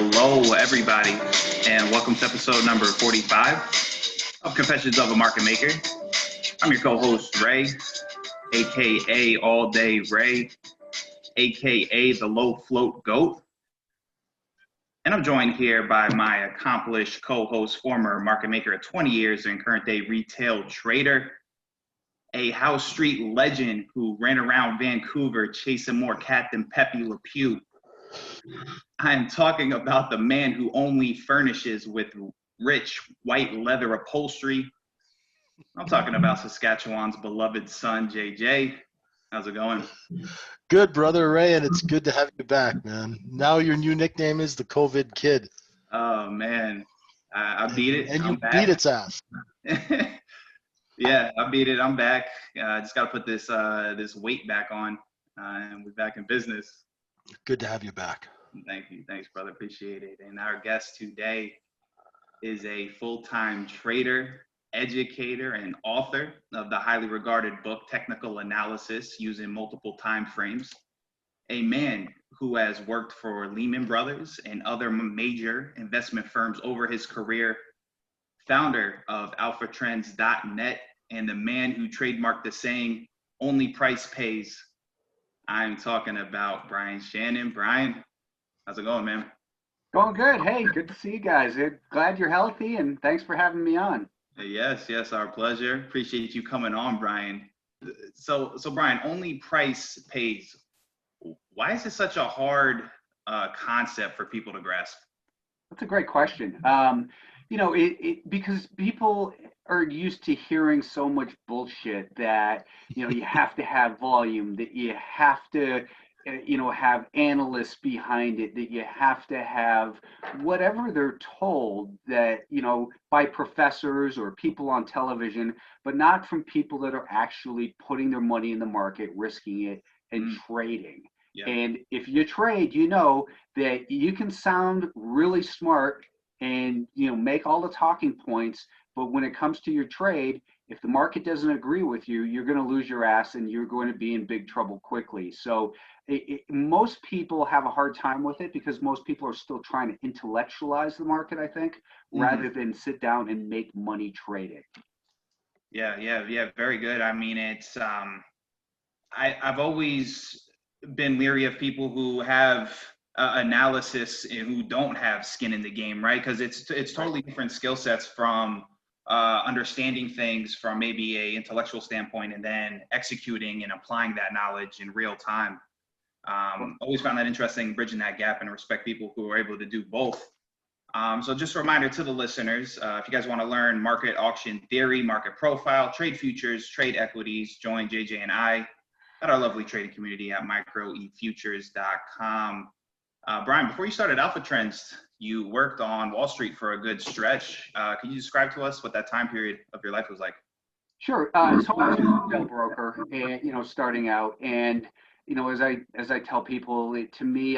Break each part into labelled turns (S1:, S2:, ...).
S1: Hello, everybody, and welcome to episode number 45 of Confessions of a Market Maker. I'm your co-host, Ray, aka All Day Ray, aka the Low Float Goat. And I'm joined here by my accomplished co-host, former market maker of 20 years and current day retail trader, a House Street legend who ran around Vancouver chasing more cat than Pepe Le Pew. I'm talking about the man who only furnishes with rich white leather upholstery. I'm talking about Saskatchewan's beloved son, JJ. How's it going?
S2: Good, brother Ray, and it's good to have you back, man. Now your new nickname is the COVID Kid.
S1: Oh, man. I beat it.
S2: And you beat its ass.
S1: Yeah, I beat it. I'm back. I just got to put this weight back on, and we're back in business.
S2: Good to have you back.
S1: Thank you. Thanks, brother. Appreciate it. And our guest today is a full-time trader, educator, and author of the highly regarded book, Technical Analysis Using Multiple Timeframes. A man who has worked for Lehman Brothers and other major investment firms over his career, founder of Alphatrends.net, and the man who trademarked the saying, "Only price pays." I'm talking about Brian Shannon. Brian, how's it going, man?
S3: Going good. Hey, good to see you guys. Glad you're healthy, and thanks for having me on.
S1: Yes, our pleasure. Appreciate you coming on, Brian. So Brian, only price pays. Why is it such a hard concept for people to grasp?
S3: That's a great question. Because people are used to hearing so much bullshit that, you have to have volume, that you have to, have analysts behind it, that you have to have whatever they're told that, by professors or people on television, but not from people that are actually putting their money in the market, risking it, and trading. Yeah. And if you trade, you know that you can sound really smart and make all the talking points, but when it comes to your trade, if the market doesn't agree with you, you're going to lose your ass and you're going to be in big trouble quickly. So most people have a hard time with it because most people are still trying to intellectualize the market, I think, rather than sit down and make money trading.
S1: Yeah, very good. I mean, it's I've always been leery of people who have analysis and who don't have skin in the game, right? Because it's totally different skill sets from understanding things from maybe a intellectual standpoint and then executing and applying that knowledge in real time. Always found that interesting, bridging that gap, and respect people who are able to do both. So just a reminder to the listeners, if you guys want to learn market auction theory, market profile, trade futures, trade equities, join JJ and I at our lovely trading community at microefutures.com. Brian, before you started Alphatrends, you worked on Wall Street for a good stretch. Can you describe to us what that time period of your life was like?
S3: Sure. So I was a broker, and starting out, and as I tell people, to me,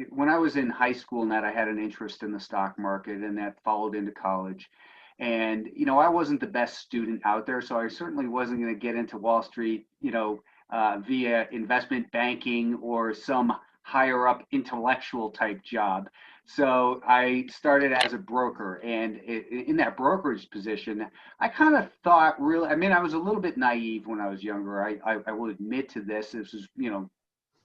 S3: when I was in high school, and that I had an interest in the stock market, and that followed into college, and I wasn't the best student out there, so I certainly wasn't going to get into Wall Street, via investment banking or some higher up intellectual type job. So I started as a broker, and in that brokerage position, I kind of thought I was a little bit naive when I was younger. I will admit to this. This was,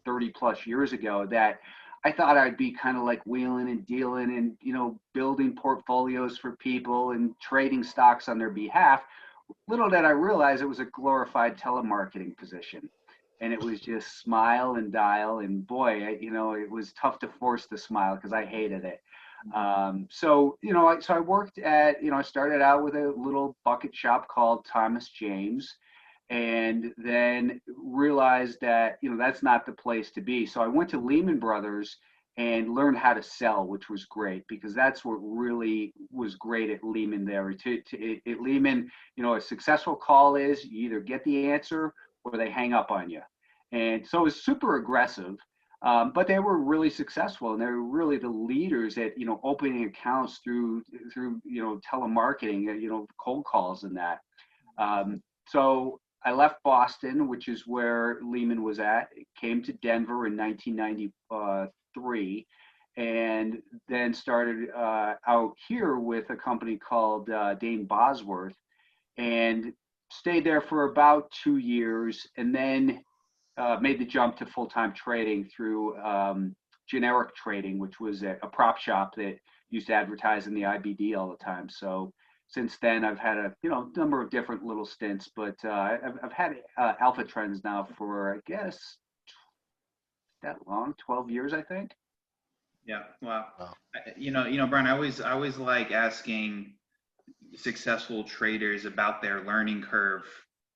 S3: 30 plus years ago, that I thought I'd be kind of like wheeling and dealing and, building portfolios for people and trading stocks on their behalf. Little did I realize it was a glorified telemarketing position. And it was just smile and dial, and boy, it was tough to force the smile because I hated it. So I worked at, I started out with a little bucket shop called Thomas James, and then realized that, that's not the place to be. So I went to Lehman Brothers and learned how to sell, which was great because that's what really was great at Lehman there. At Lehman, a successful call is you either get the answer or they hang up on you. And so it was super aggressive, but they were really successful, and they were really the leaders at, opening accounts through telemarketing, cold calls and that. So I left Boston, which is where Lehman was at, came to Denver in 1993, and then started out here with a company called Dane Bosworth, and stayed there for about 2 years, and then made the jump to full-time trading through generic trading, which was a prop shop that used to advertise in the IBD all the time. So since then, I've had a number of different little stints, but I've had Alphatrends now for, I guess, that long, 12 years, I think.
S1: Yeah. Wow.
S2: Wow.
S1: Brian, I always like asking successful traders about their learning curve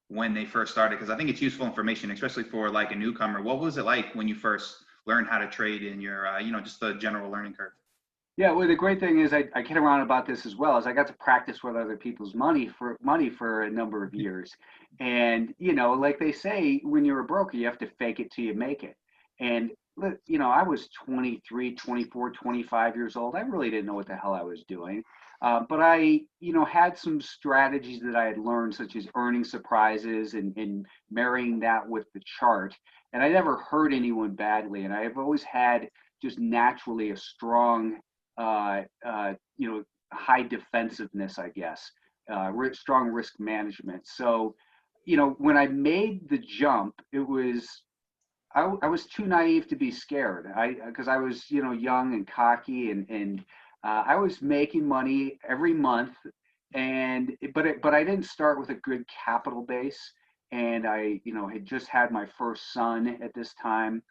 S1: when they first started, because I think it's useful information, especially for like a newcomer. What was it like when you first learned how to trade in your, just the general learning curve?
S3: Yeah, well, the great thing is I kid around about this as well, is I got to practice with other people's money for a number of years. And, like they say, when you're a broker, you have to fake it till you make it. And, I was 23, 24, 25 years old. I really didn't know what the hell I was doing. But I, had some strategies that I had learned, such as earning surprises and marrying that with the chart. And I never hurt anyone badly. And I've always had just naturally a strong, high defensiveness, I guess, strong risk management. So, when I made the jump, I was too naive to be scared. Because I was, young and cocky, and I was making money every month, but I didn't start with a good capital base, and I, had just had my first son at this time,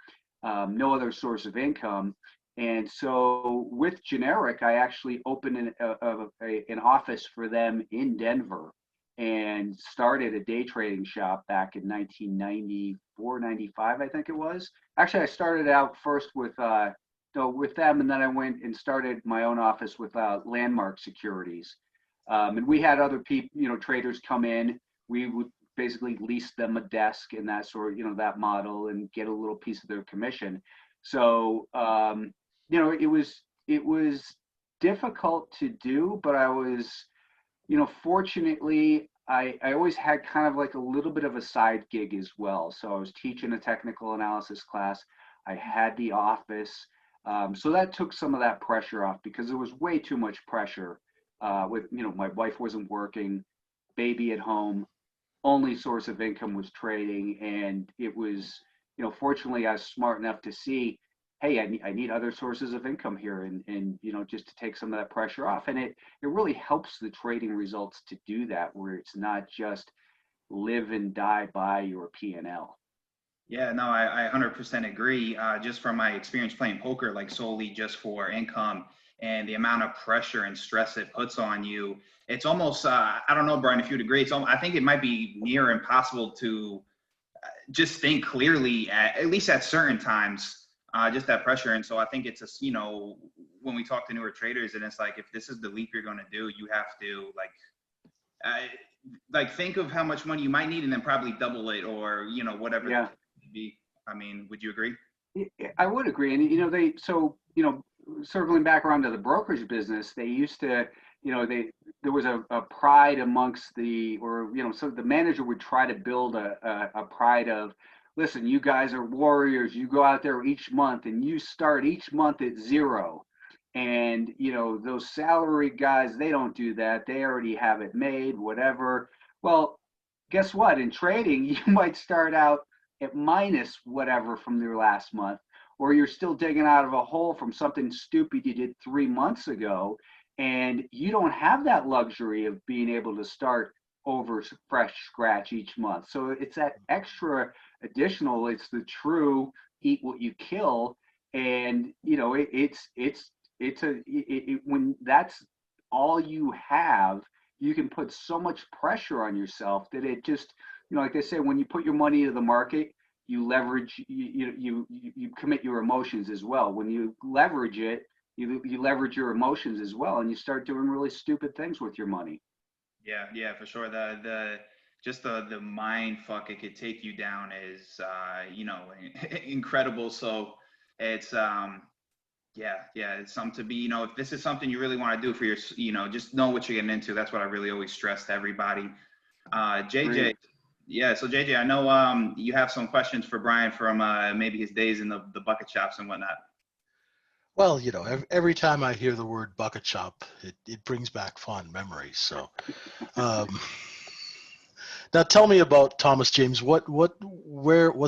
S3: no other source of income. And so with Generic, I actually opened an office for them in Denver and started a day trading shop back in 1994, 95, I think it was. Actually, I started out first with them, and then I went and started my own office with Landmark Securities. And we had other people, traders come in. We would basically lease them a desk and that sort, that model, and get a little piece of their commission. So, it was difficult to do, but I was, fortunately, I always had kind of like a little bit of a side gig as well. So I was teaching a technical analysis class. I had the office. So that took some of that pressure off, because there was way too much pressure with, my wife wasn't working, baby at home, only source of income was trading. And it was, fortunately I was smart enough to see, hey, I need other sources of income here, and just to take some of that pressure off. And it really helps the trading results to do that, where it's not just live and die by your P&L.
S1: Yeah, no, I 100% agree. Just from my experience playing poker, like solely just for income, and the amount of pressure and stress it puts on you, it's almost, I don't know, Brian, if you'd agree, I think it might be near impossible to just think clearly, at least at certain times. Just that pressure. And so I think it's when we talk to newer traders, and it's like, if this is the leap you're going to do, you have to think of how much money you might need, and then probably double it, or, whatever.
S3: Yeah.
S1: Be. I mean, would you agree?
S3: I would agree. And, circling back around to the brokerage business, they used to, there was a pride amongst so the manager would try to build a pride of, listen, you guys are warriors. You go out there each month and you start each month at zero. And, those salary guys, they don't do that. They already have it made, whatever. Well, guess what? In trading, you might start out at minus whatever from your last month, or you're still digging out of a hole from something stupid you did 3 months ago. And you don't have that luxury of being able to start over fresh scratch each month. So it's that extra additional, it's the true eat what you kill. And, when that's all you have, you can put so much pressure on yourself that it just, like they say, when you put your money into the market, you leverage, you commit your emotions as well. When you leverage it, you leverage your emotions as well, and you start doing really stupid things with your money.
S1: Yeah, for sure. The mind fuck it could take you down is, incredible. So it's, it's something to be, if this is something you really want to do for your, just know what you're getting into. That's what I really always stress to everybody. JJ. Great. Yeah. So JJ, I know, you have some questions for Brian from, maybe his days in the bucket shops and whatnot.
S2: Well, every time I hear the word bucket shop, it brings back fond memories. So, um, now tell me about Thomas James. What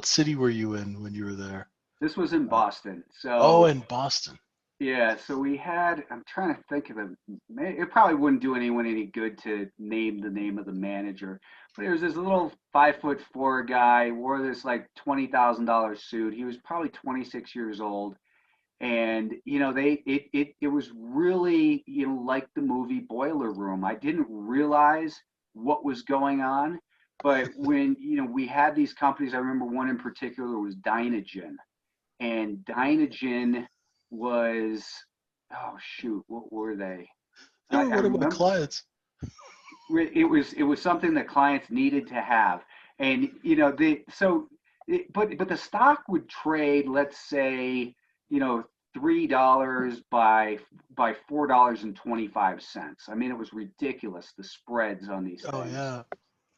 S2: city were you in when you were there?
S3: This was in Boston.
S2: Oh,
S3: So
S2: in Boston.
S3: yeah, so we had, I'm trying to think of it probably wouldn't do anyone any good to name the name of the manager, but it was this little 5'4" guy, wore this like $20,000 suit. He was probably 26 years old. And, it was really, like the movie Boiler Room. I didn't realize what was going on, but when, we had these companies, I remember one in particular was Dynagen, and Dynagen was, oh shoot, what were they?
S2: They were
S3: I
S2: one of my
S3: remember
S2: clients.
S3: it was something that clients needed to have, and but the stock would trade, let's say, $3 by $4.25. I mean, it was ridiculous, the spreads on these
S2: Oh
S3: things.
S2: yeah.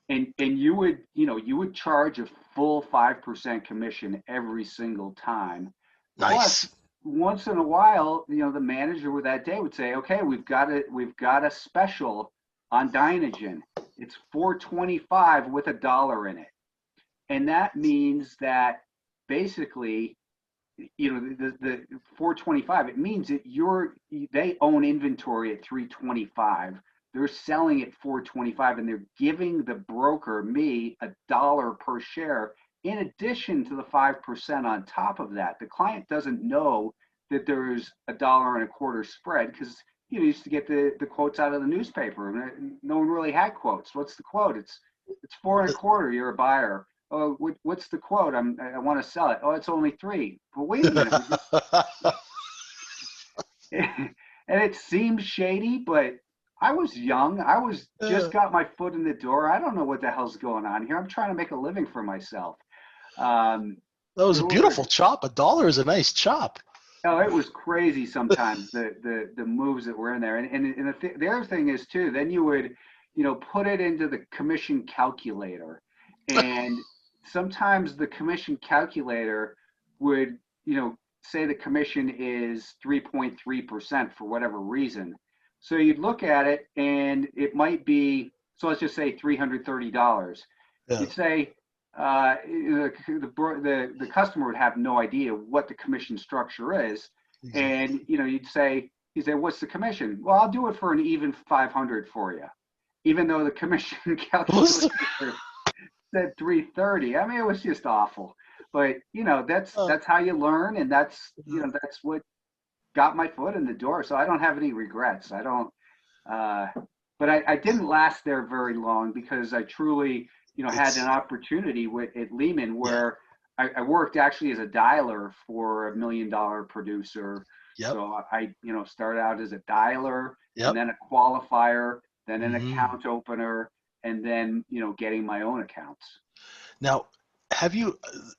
S3: And you would charge a full 5% commission every single time.
S2: Nice.
S3: Plus, once in a while, the manager with that day would say, "Okay, we've got a special on Dynagen. It's 425 with $1 in it." And that means that basically, the 425, it means that they own inventory at 325. They're selling at 425, and they're giving the broker, me, $1 per share in addition to the 5% on top of that. The client doesn't know that there's $1.25 spread, because you used to get the quotes out of the newspaper. No one really had quotes. What's the quote? It's 4.25. You're a buyer. Oh, what's the quote? I want to sell it. Oh, it's only 3. But wait a minute. And it seemed shady, but I was young. I was just got my foot in the door. I don't know what the hell's going on here. I'm trying to make a living for myself.
S2: That was a beautiful chop. $1 is a nice chop.
S3: Oh, it was crazy sometimes, the moves that were in there. And the other thing is too, then you would, put it into the commission calculator, and sometimes the commission calculator would, say the commission is 3.3% for whatever reason. So you'd look at it and it might be, so let's just say $330.
S2: Yeah.
S3: You'd say, the customer would have no idea what the commission structure is.
S2: Exactly.
S3: And, you'd say, "What's the commission?" "Well, I'll do it for an even 500 for you." Even though the commission calculator said 330. I mean, it was just awful. But, that's how you learn. And that's what got my foot in the door. So I don't have any regrets. I don't, but I didn't last there very long, because I truly, had an opportunity at Lehman where I worked actually as a dialer for $1 million producer.
S2: Yep.
S3: So I, started out as a dialer,
S2: Yep.
S3: and then a qualifier, then an account opener, and then, getting my own accounts.
S2: Now, have you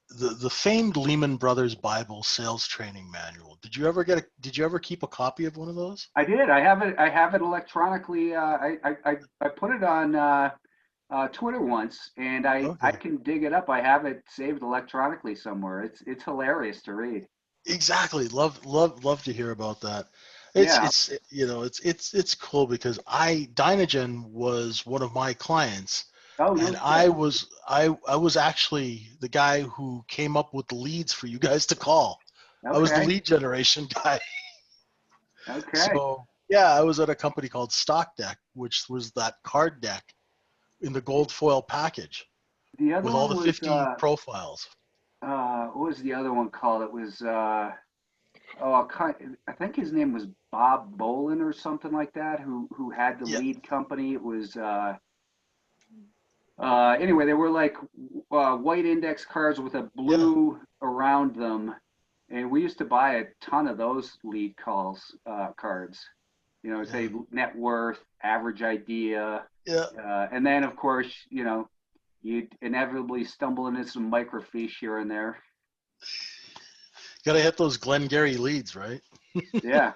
S2: the famed Lehman Brothers Bible sales training manual? Did you ever keep a copy of one of those?
S3: I did. I have it electronically. I put it on Twitter once, and I can dig it up. I have it saved electronically somewhere. It's hilarious to read.
S2: Exactly. Love to hear about that. It's cool, because Dynagen was one of my clients.
S3: Oh, no
S2: and
S3: shit.
S2: I was actually the guy who came up with the leads for you guys to call.
S3: Okay.
S2: I was the lead generation guy.
S3: Okay.
S2: So yeah, I was at a company called Stock Deck, which was that card deck in the gold foil package
S3: The other
S2: with all
S3: one
S2: the
S3: was
S2: 50 profiles.
S3: what was the other one called? It was I think his name was Bob Bolin or something like that, who had the lead company. It was anyway, they were like white index cards with a blue around them, and we used to buy a ton of those lead cards. Say net worth, average idea, and then of course you'd inevitably stumble into some microfiche here and there.
S2: Got to hit those Glengarry leads, right?
S3: Yeah.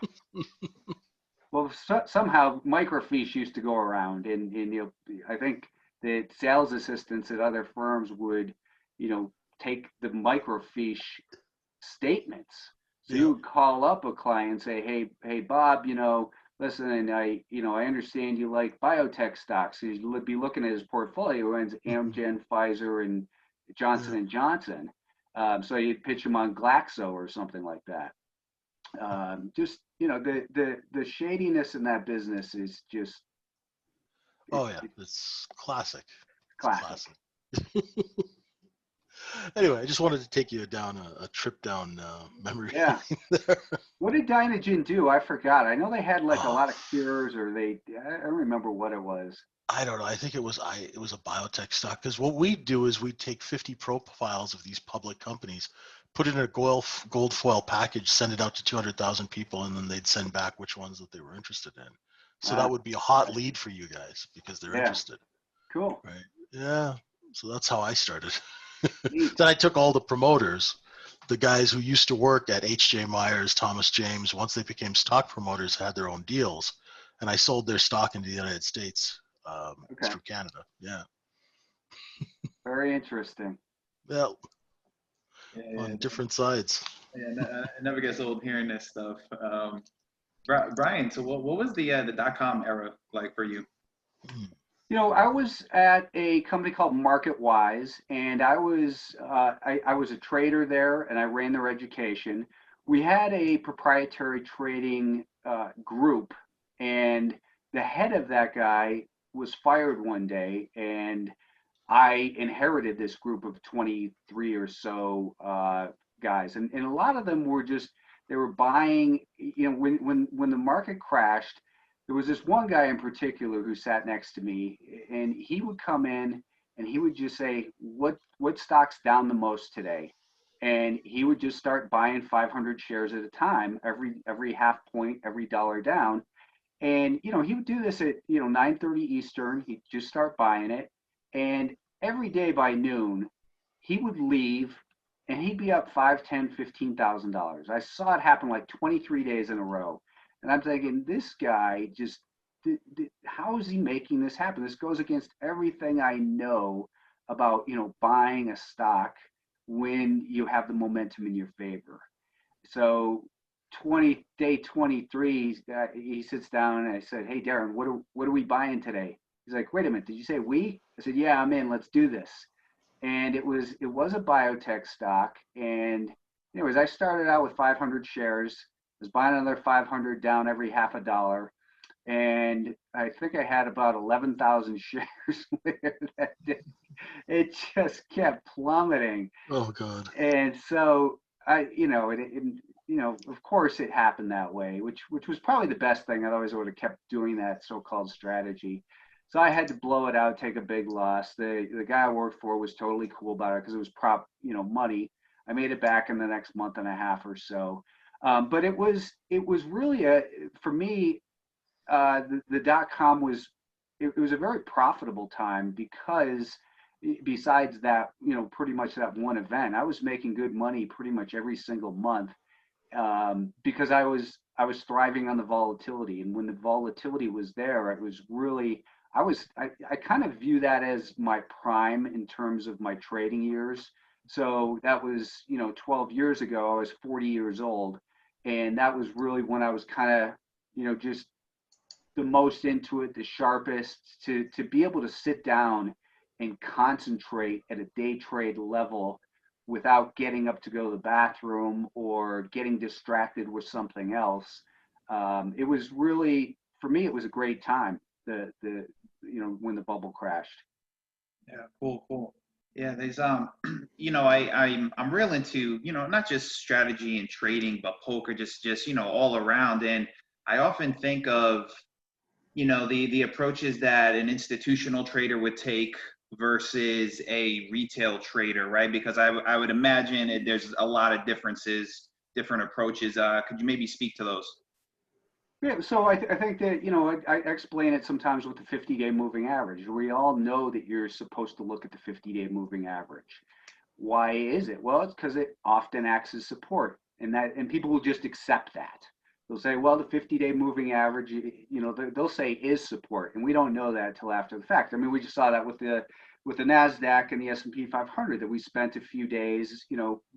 S3: Well, somehow microfiche used to go around, and I think the sales assistants at other firms would, take the microfiche statements. So you would call up a client and say, hey, Bob, listen, I understand you like biotech stocks. So you'd be looking at his portfolio, and it's Amgen, Pfizer, and Johnson and Johnson. So you'd pitch him on Glaxo or something like that. Just the shadiness in that business is just.
S2: It's classic.
S3: Classic.
S2: Anyway, I just wanted to take you down a trip down memory lane there.
S3: What did Dynagen do? I forgot. I know they had like a lot of cures, or I don't remember what it was.
S2: I don't know. I think it was a biotech stock, because what we do is we take 50 profiles of these public companies, put it in a gold foil package, send it out to 200,000 people, and then they'd send back which ones that they were interested in. So that would be a hot lead for you guys because they're interested.
S3: Cool.
S2: Right. Yeah. So that's how I started. Then I took all the promoters, the guys who used to work at H.J. Myers, Thomas James, once they became stock promoters, had their own deals, and I sold their stock into the United States through Canada. Yeah.
S3: Very interesting.
S2: Well, on different sides.
S1: Yeah, it never gets old hearing this stuff. Brian, so what was the .com era like for you?
S3: I was at a company called MarketWise, and I was a trader there, and I ran their education. We had a proprietary trading group, and the head of that guy was fired one day, and I inherited this group of 23 or so guys, and a lot of them were they were buying. When the market crashed, there was this one guy in particular who sat next to me, and he would come in and he would just say, what stock's down the most today? And he would just start buying 500 shares at a time, every half point, every dollar down. And, he would do this at, 9:30 Eastern. He'd just start buying it. And every day by noon, he would leave and he'd be up $5,000, $10,000, $15,000. I saw it happen like 23 days in a row. And I'm thinking, this guy how is he making this happen? This goes against everything I know about, buying a stock when you have the momentum in your favor. So day 23, he sits down and I said, hey, Darren, what are we buying today? He's like, wait a minute, did you say we? I said, yeah, I'm in, let's do this. And it was a biotech stock. And anyways, I started out with 500 shares. Was buying another 500 down every half a dollar, and I think I had about 11,000 shares there that day. It just kept plummeting.
S2: Oh God!
S3: And so of course it happened that way, which was probably the best thing. Otherwise, I would have kept doing that so-called strategy. So I had to blow it out, take a big loss. The guy I worked for was totally cool about it because it was money. I made it back in the next month and a half or so. But it was really for me, the .com was a very profitable time because besides that, pretty much that one event, I was making good money pretty much every single month because I was thriving on the volatility. And when the volatility was there, it was really, I kind of view that as my prime in terms of my trading years. So that was, 12 years ago, I was 40 years old. And that was really when I was kind of, just the most into it, the sharpest, to be able to sit down and concentrate at a day trade level without getting up to go to the bathroom or getting distracted with something else. It was really, for me, it was a great time, when the bubble crashed.
S1: Yeah, cool. Yeah, there's I'm real into, not just strategy and trading, but poker, just all around. And I often think of, the approaches that an institutional trader would take versus a retail trader, right? Because I would imagine there's a lot of differences, different approaches. Could you maybe speak to those?
S3: Yeah, so I think that, I explain it sometimes with the 50-day moving average. We all know that you're supposed to look at the 50-day moving average. Why is it? Well, it's because it often acts as support, and people will just accept that. They'll say, well, the 50-day moving average, they'll say is support, and we don't know that until after the fact. I mean, we just saw that with the with the NASDAQ and the S&P 500 that we spent a few days,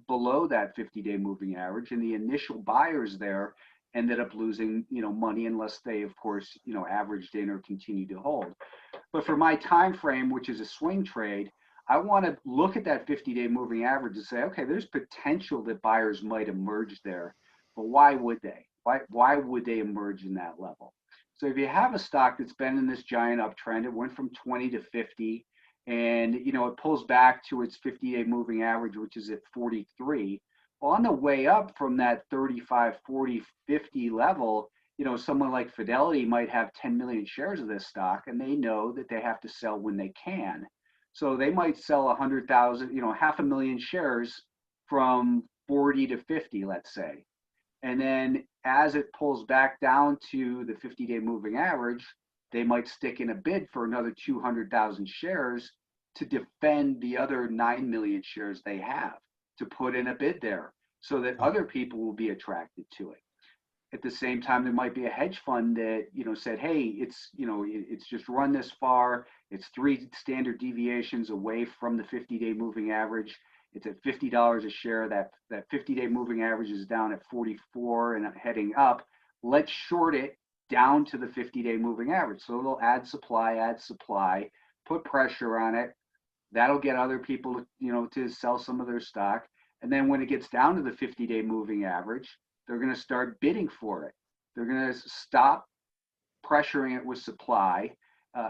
S3: below that 50-day moving average, and the initial buyers there ended up losing, money unless they, of course, averaged in or continued to hold. But for my time frame, which is a swing trade, I want to look at that 50-day moving average and say, okay, there's potential that buyers might emerge there, but why would they? Why would they emerge in that level? So if you have a stock that's been in this giant uptrend, it went from 20 to 50, and it pulls back to its 50-day moving average, which is at 43. Well, on the way up from that 35, 40, 50 level, someone like Fidelity might have 10 million shares of this stock, and they know that they have to sell when they can. So they might sell 100,000, 500,000 shares from 40 to 50, let's say. And then as it pulls back down to the 50-day moving average, they might stick in a bid for another 200,000 shares to defend the other 9 million shares they have, to put in a bid there so that other people will be attracted to it. At the same time, there might be a hedge fund that, said, hey, it's just run this far. It's 3 standard deviations away from the 50-day moving average. It's at $50 a share. That 50-day moving average is down at 44 and heading up. Let's short it down to the 50-day moving average. So it'll add supply, put pressure on it. That'll get other people, to sell some of their stock. And then when it gets down to the 50-day moving average, they're going to start bidding for it. They're going to stop pressuring it with supply.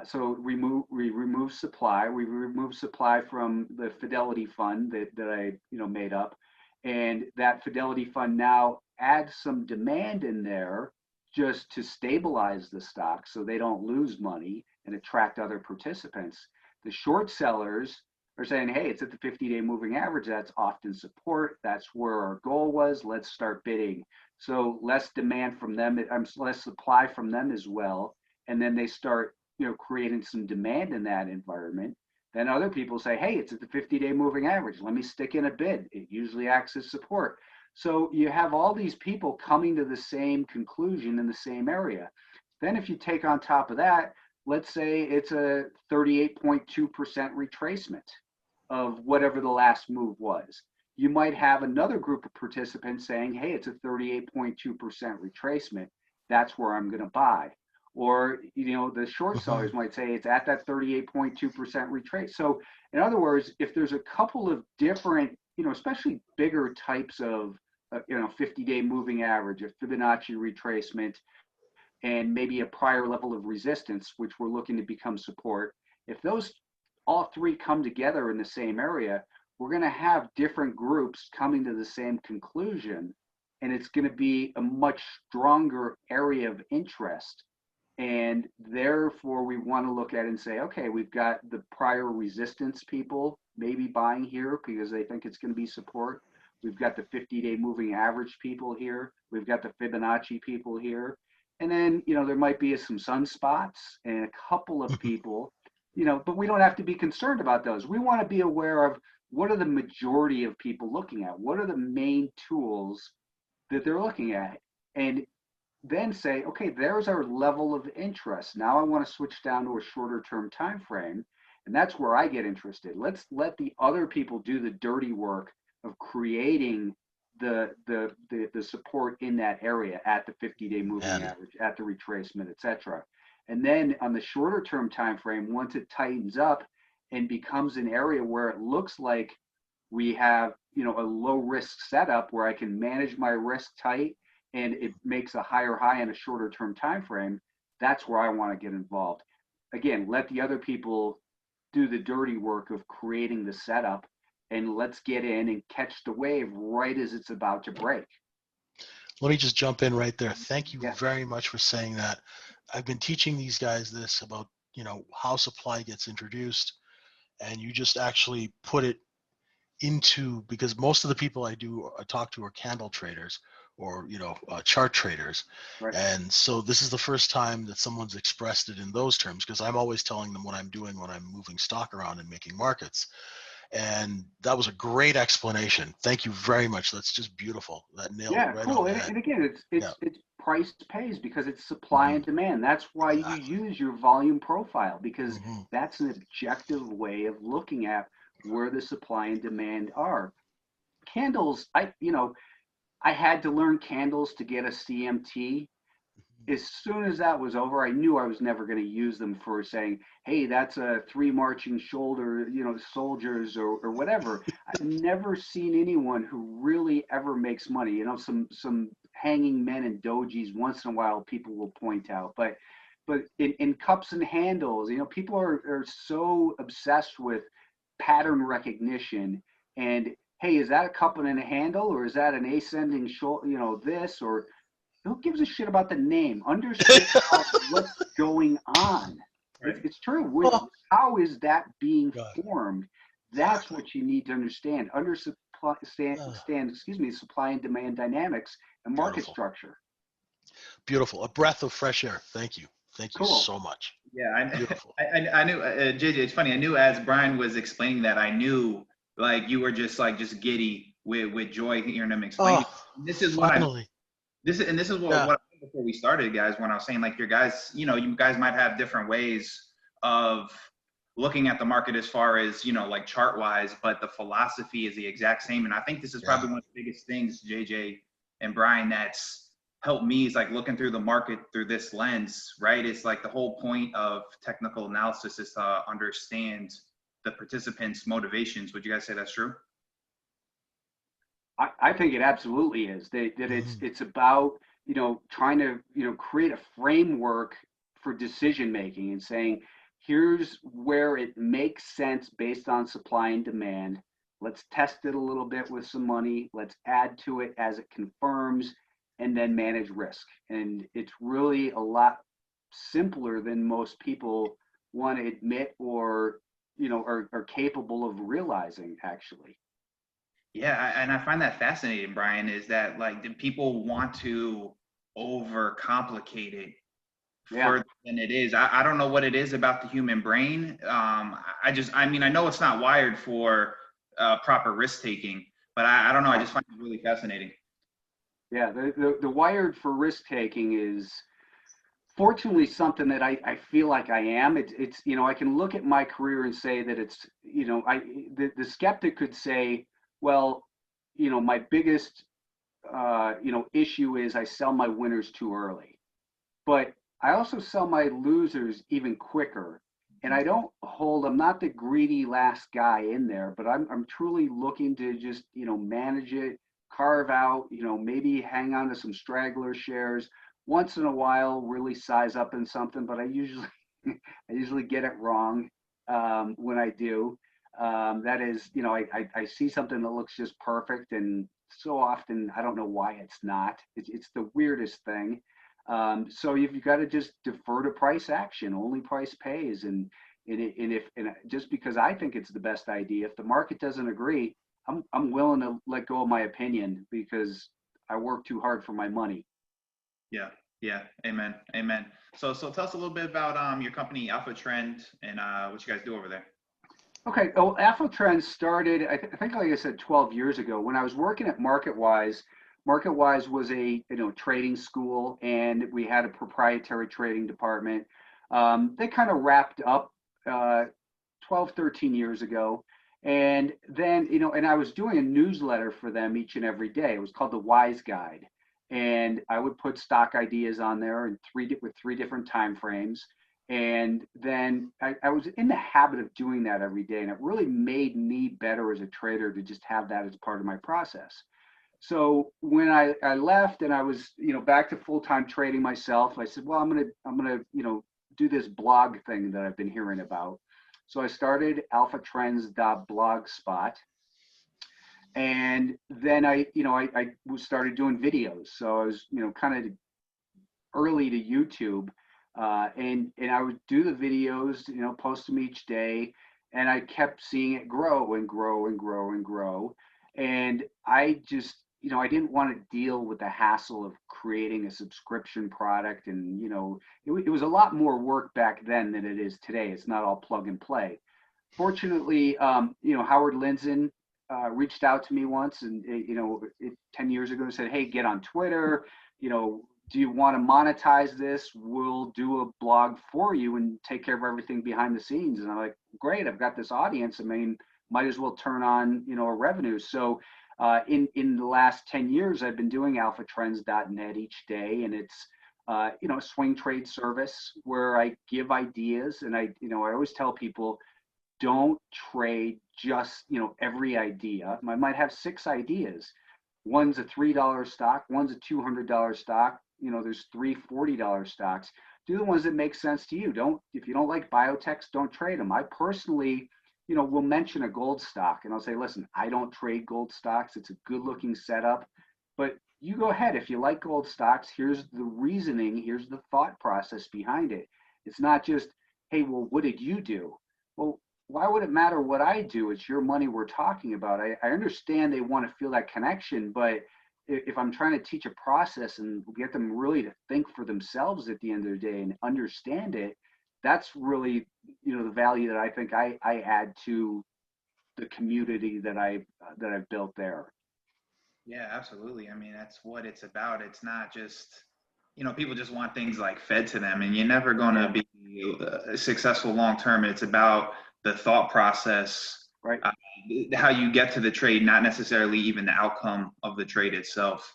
S3: So we remove supply. We remove supply from the Fidelity fund that I made up, and that Fidelity fund now adds some demand in there just to stabilize the stock so they don't lose money and attract other participants. The short sellers are saying, hey, it's at the 50-day moving average. That's often support. That's where our goal was. Let's start bidding. So less demand from them, less supply from them as well. And then they start, creating some demand in that environment. Then other people say, hey, it's at the 50-day moving average. Let me stick in a bid. It usually acts as support. So you have all these people coming to the same conclusion in the same area. Then if you take on top of that, let's say it's a 38.2% retracement of whatever the last move was. You might have another group of participants saying, hey, it's a 38.2% retracement. That's where I'm going to buy. Or, the short sellers might say it's at that 38.2% retrace. So in other words, if there's a couple of different, especially bigger types of, 50-day moving average, a Fibonacci retracement, and maybe a prior level of resistance, which we're looking to become support, if those all three come together in the same area, we're going to have different groups coming to the same conclusion, and it's going to be a much stronger area of interest. And therefore, we want to look at it and say, okay, we've got the prior resistance people maybe buying here because they think it's going to be support. We've got the 50-day moving average people here. We've got the Fibonacci people here. And then, there might be some sunspots and a couple of people, but we don't have to be concerned about those. We want to be aware of what are the majority of people looking at? What are the main tools that they're looking at? And then say, okay, there's our level of interest. Now I want to switch down to a shorter term time frame, and that's where I get interested. Let's let the other people do the dirty work of creating the support in that area at the 50-day moving average, at the retracement, etc. And then on the shorter term time frame, once it tightens up and becomes an area where it looks like we have a low risk setup where I can manage my risk tight, and it makes a higher high in a shorter term time frame, that's where I want to get involved. Again, let the other people do the dirty work of creating the setup, and let's get in and catch the wave right as it's about to break.
S2: Let me just jump in right there. Thank you very much for saying that. I've been teaching these guys this about, how supply gets introduced, and you just actually put it into, because most of the people I talk to are candle traders or chart traders,
S3: Right.
S2: And so this is the first time that someone's expressed it in those terms, because I'm always telling them what I'm doing when I'm moving stock around and making markets. And that was a great explanation. Thank you very much. That's just beautiful. That nailed it
S3: Yeah,
S2: right on
S3: cool.
S2: the
S3: And,
S2: head.
S3: and again,
S2: Yeah.
S3: it's price pays because it's supply and demand. That's why you use your volume profile, because that's an objective way of looking at where the supply and demand are. Candles, I had to learn candles to get a CMT. As soon as that was over, I knew I was never going to use them for saying, hey, that's a 3 marching shoulder, soldiers or whatever. I've never seen anyone who really ever makes money. Some hanging men and dojis once in a while people will point out, but in cups and handles, people are so obsessed with pattern recognition and, hey, is that a cup and a handle, or is that an ascending shoulder, this, or who gives a shit about the name? Understand what's going on.
S1: Right.
S3: It's true. How is that being
S2: God.
S3: formed? That's what you need to understand. Understand, supply and demand dynamics and market structure.
S2: Beautiful. A breath of fresh air. Thank you. Thank you so much.
S1: Yeah,
S2: Beautiful.
S1: I knew, JJ, it's funny. I knew as Brian was explaining that, I knew like you were just giddy with joy hearing him explain. This is
S2: finally.
S1: This is what I said before we started, guys, when I was saying like you guys might have different ways of looking at the market as far as, like chart wise, but the philosophy is the exact same. And I think this is probably one of the biggest things, JJ and Brian, that's helped me, is like looking through the market through this lens, right? It's like the whole point of technical analysis is to understand the participants' motivations. Would you guys say that's true?
S3: I think it absolutely is. That it's about, trying to, create a framework for decision making and saying, here's where it makes sense based on supply and demand. Let's test it a little bit with some money. Let's add to it as it confirms, and then manage risk. And it's really a lot simpler than most people want to admit or, are capable of realizing, actually.
S1: Yeah, and I find that fascinating, Brian, is that like, do people want to overcomplicate it further than it is? I don't know what it is about the human brain. I know it's not wired for proper risk taking, but I don't know. I just find it really fascinating.
S3: Yeah, the wired for risk taking is fortunately something that I feel like I am. It's I can look at my career and say that it's, the skeptic could say, well, my biggest issue is I sell my winners too early, but I also sell my losers even quicker. And I'm not the greedy last guy in there, but I'm truly looking to just, manage it, carve out, maybe hang on to some straggler shares once in a while, really size up in something, but I usually get it wrong when I do. That is, I see something that looks just perfect, and so often I don't know why it's not. It's the weirdest thing. So you've got to just defer to price action. Only price pays, and just because I think it's the best idea, if the market doesn't agree, I'm willing to let go of my opinion because I work too hard for my money.
S1: Yeah. Amen. So tell us a little bit about your company, Alphatrends, and what you guys do over there.
S3: Okay. Oh, Alphatrends started, I think, like I said, 12 years ago when I was working at MarketWise. MarketWise was a trading school, and we had a proprietary trading department. They kind of wrapped up 12, 13 years ago. And then, and I was doing a newsletter for them each and every day. It was called the Wise Guide. And I would put stock ideas on there with three different time frames. And then I was in the habit of doing that every day. And it really made me better as a trader to just have that as part of my process. So when I left and I was, back to full-time trading myself, I said, well, I'm gonna, do this blog thing that I've been hearing about. So I started alphatrends.blogspot. And then I started doing videos. So I was, kind of early to YouTube. And I would do the videos, post them each day. And I kept seeing it grow and grow and grow and grow. And I just, I didn't want to deal with the hassle of creating a subscription product. And, it was a lot more work back then than it is today. It's not all plug and play. Fortunately, Howard Lindzen reached out to me once, and 10 years ago, and said, "Hey, get on Twitter. Do you want to monetize this? We'll do a blog for you and take care of everything behind the scenes." And I'm like, "Great! I've got this audience. I mean, might as well turn on a revenue." So in the last 10 years, I've been doing alphatrends.net each day, and it's a swing trade service where I give ideas, and I always tell people, don't trade just every idea. I might have 6 ideas. One's a $3 stock, one's a $200 stock. There's 3 $40 stocks. Do the ones that make sense to you. If you don't like biotechs, don't trade them. I personally will mention a gold stock, and I'll say, listen, I don't trade gold stocks. It's a good looking setup, but you go ahead. If you like gold stocks, here's the reasoning, here's the thought process behind it. It's not just, hey, well, what did you do? Well, why would it matter what I do? It's your money we're talking about. I understand they want to feel that connection, but if I'm trying to teach a process and get them really to think for themselves at the end of the day and understand it, that's really, the value that I think I add to the community that I've built there.
S1: Yeah, absolutely. I mean, that's what it's about. It's not just, people just want things like fed to them, and you're never going to be successful long term. It's about the thought process,
S3: right?
S1: How you get to the trade, not necessarily even the outcome of the trade itself.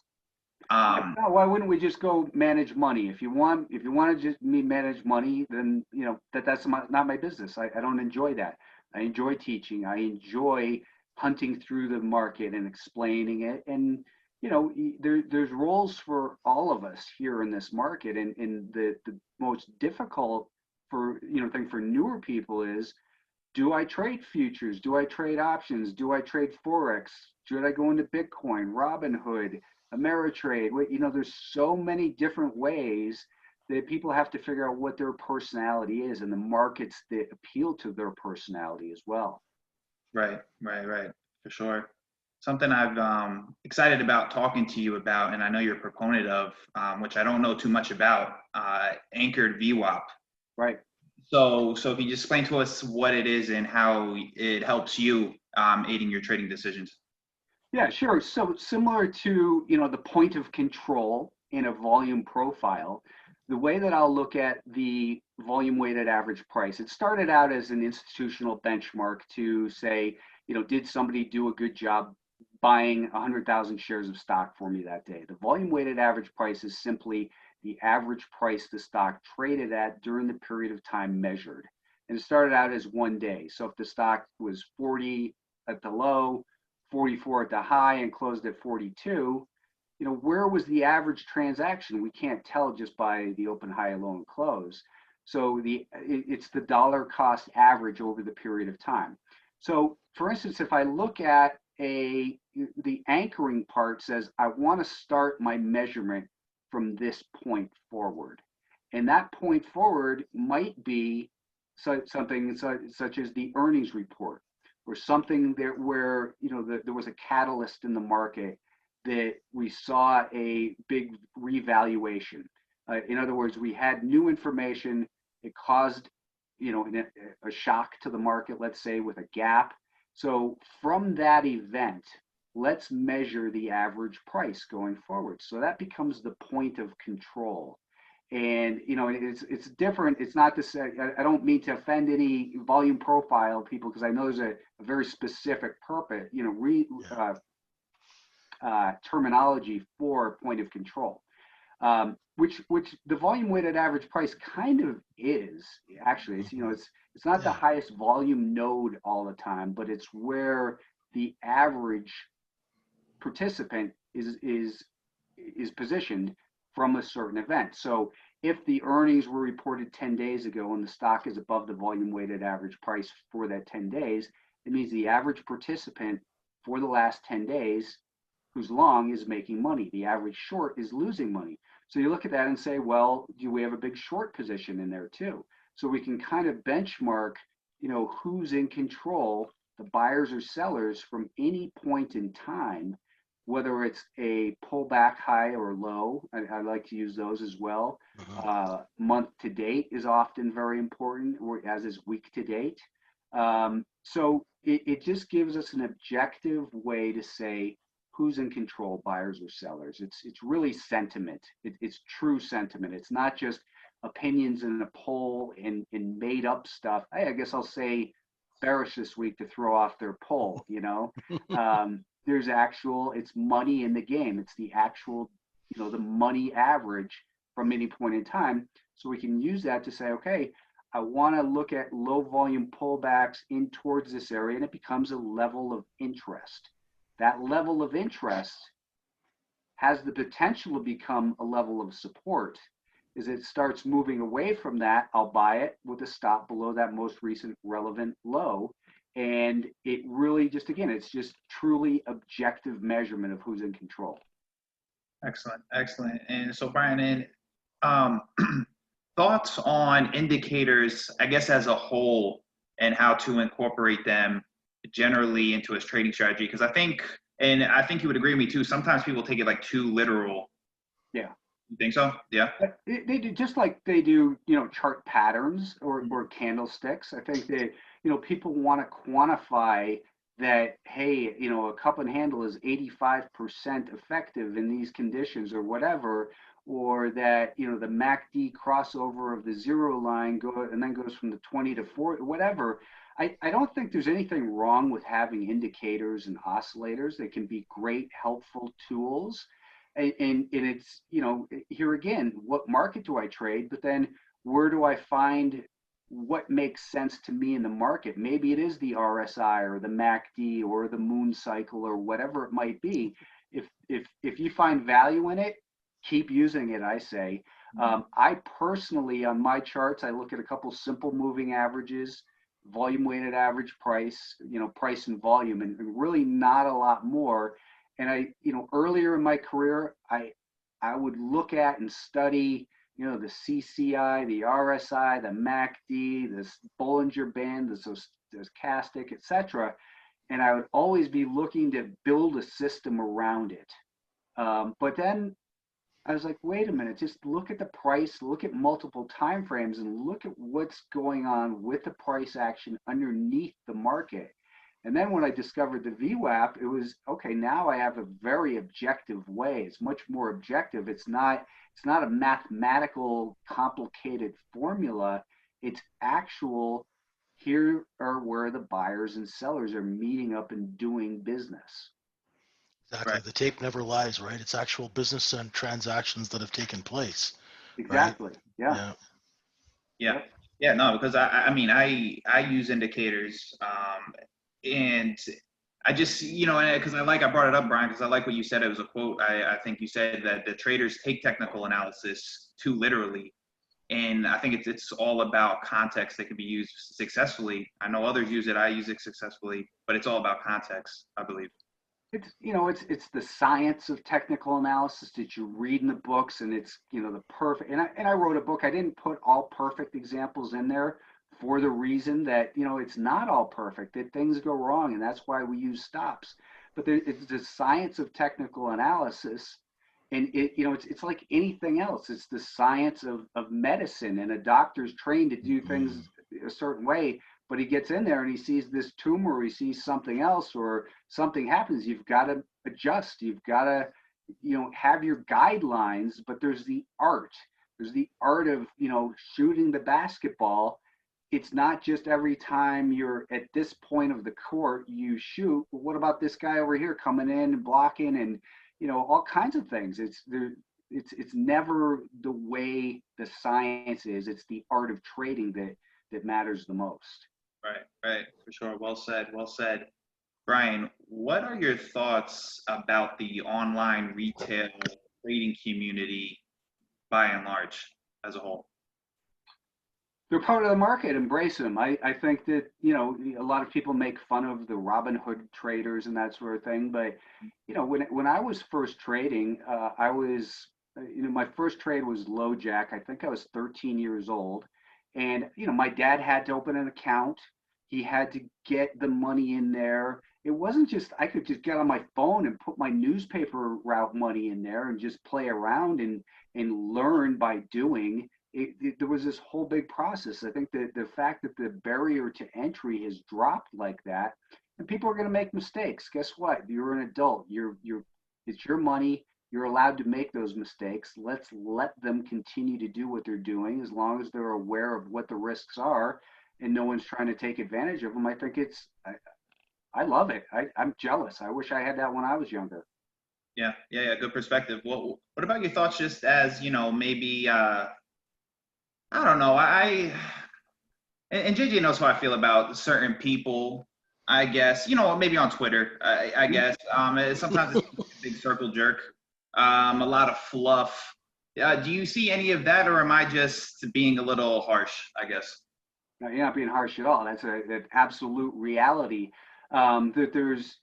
S3: Why wouldn't we just go manage money? If you want to just manage money, then that's not my business. I don't enjoy that. I enjoy teaching. I enjoy hunting through the market and explaining it. And there's roles for all of us here in this market. And the most difficult thing for newer people is, do I trade futures? Do I trade options? Do I trade Forex? Should I go into Bitcoin, Robinhood, Ameritrade? There's so many different ways that people have to figure out what their personality is and the markets that appeal to their personality as well.
S1: Right, for sure. Something I've excited about talking to you about, and I know you're a proponent of, which I don't know too much about, Anchored VWAP.
S3: Right.
S1: So if you just explain to us what it is and how it helps you aiding your trading decisions.
S3: Yeah, sure. So similar to, the point of control in a volume profile, the way that I'll look at the volume weighted average price, it started out as an institutional benchmark to say, did somebody do a good job buying 100,000 shares of stock for me that day? The volume weighted average price is simply the average price the stock traded at during the period of time measured. And it started out as one day. So if the stock was 40 at the low, 44 at the high, and closed at 42, where was the average transaction? We can't tell just by the open, high, low, and close. So it's the dollar cost average over the period of time. So for instance, if I look at the anchoring part says, I want to start my measurement from this point forward. And that point forward might be something such as the earnings report, or something where there was a catalyst in the market that we saw a big revaluation. In other words, we had new information. It caused a shock to the market, let's say, with a gap. So from that event, let's measure the average price going forward. So that becomes the point of control. And it's different. It's not to say, I don't mean to offend any volume profile people, because I know there's a very specific purpose, terminology for point of control, which the volume weighted average price kind of is. Actually, it's not the highest volume node all the time, but it's where the average participant is positioned from a certain event. So if the earnings were reported 10 days ago and the stock is above the volume weighted average price for that 10 days, it means the average participant for the last 10 days who's long is making money. The average short is losing money. So you look at that and say, well, do we have a big short position in there too? So we can kind of benchmark, who's in control, the buyers or sellers from any point in time, whether it's a pullback high or low. I like to use those as well. Month to date is often very important, as is week to date. So it just gives us an objective way to say who's in control, buyers or sellers. It's really sentiment. It's true sentiment. It's not just opinions in a poll and made up stuff. I guess I'll say bearish this week to throw off their poll. There's it's money in the game. It's the actual, the money average from any point in time. So we can use that to say, okay, I want to look at low volume pullbacks in towards this area, and it becomes a level of interest. That level of interest has the potential to become a level of support. As it starts moving away from that, I'll buy it with a stop below that most recent relevant low. And it really just, again, it's just truly objective measurement of who's in control.
S1: Excellent, excellent. And so, Brian, thoughts on indicators, I guess, as a whole, and how to incorporate them generally into his trading strategy? Because I think you would agree with me too, sometimes people take it like too literal.
S3: Yeah.
S1: You think so? Yeah.
S3: They do, just like they do, chart patterns or candlesticks. I think that, people want to quantify that, hey, a cup and handle is 85% effective in these conditions or whatever, or that, the MACD crossover of the zero line and then goes from the 20 to 40, whatever. I don't think there's anything wrong with having indicators and oscillators. They can be great, helpful tools. And it's, here again, what market do I trade? But then where do I find what makes sense to me in the market? Maybe it is the RSI or the MACD or the moon cycle or whatever it might be. If you find value in it, keep using it, I say. I personally, on my charts, I look at a couple simple moving averages, volume weighted average price, price and volume, and really not a lot more. And I, earlier in my career, I would look at and study, the CCI, the RSI, the MACD, this Bollinger Band, the stochastic, etc. And I would always be looking to build a system around it. But then I was like, wait a minute, just look at the price, look at multiple time frames, and look at what's going on with the price action underneath the market. And then when I discovered the VWAP, it was, okay, now I have a very objective way. It's much more objective. It's not a mathematical, complicated formula. It's actual, here are where the buyers and sellers are meeting up and doing business.
S2: Exactly. Right. The tape never lies, right? It's actual business and transactions that have taken place.
S3: Exactly.
S2: Right?
S1: Yeah. No, because I use indicators, and I just, because I brought it up, Brian, because I like what you said. It was a quote. I think you said that the traders take technical analysis too literally. And I think it's all about context that can be used successfully. I know others use it. I use it successfully, but it's all about context, I believe.
S3: It's the science of technical analysis that you read in the books, and it's, the perfect, and I wrote a book. I didn't put all perfect examples in there for the reason that, it's not all perfect, that things go wrong, and that's why we use stops. But it's the science of technical analysis, and it's like anything else. It's the science of medicine, and a doctor's trained to do things a certain way, but he gets in there and he sees this tumor, or he sees something else, or something happens. You've got to adjust. You've got to, have your guidelines, but there's the art. There's the art of, shooting the basketball. It's not just every time you're at this point of the court, you shoot. But what about this guy over here coming in and blocking and, all kinds of things. It's never the way the science is. It's the art of trading that matters the most.
S1: Right, for sure. Well said. Brian, what are your thoughts about the online retail trading community by and large as a whole?
S3: They're part of the market. Embrace them. I think that, a lot of people make fun of the Robin Hood traders and that sort of thing. But, when I was first trading, I was, my first trade was low jack. I think I was 13 years old. And, my dad had to open an account. He had to get the money in there. It wasn't just, I could just get on my phone and put my newspaper route money in there and just play around and learn by doing. there was this whole big process. I think that the fact that the barrier to entry has dropped like that, and people are going to make mistakes. Guess what? You're an adult. It's your money. You're allowed to make those mistakes. Let's let them continue to do what they're doing as long as they're aware of what the risks are and no one's trying to take advantage of them. I think I love it. I'm jealous. I wish I had that when I was younger.
S1: Yeah. Good perspective. What about your thoughts just as, maybe, I don't know. And JJ knows how I feel about certain people, I guess, maybe on Twitter, I guess. Sometimes it's a big circle jerk, a lot of fluff. Do you see any of that, or am I just being a little harsh, I guess?
S3: No, you're not being harsh at all. That's an absolute reality. That there's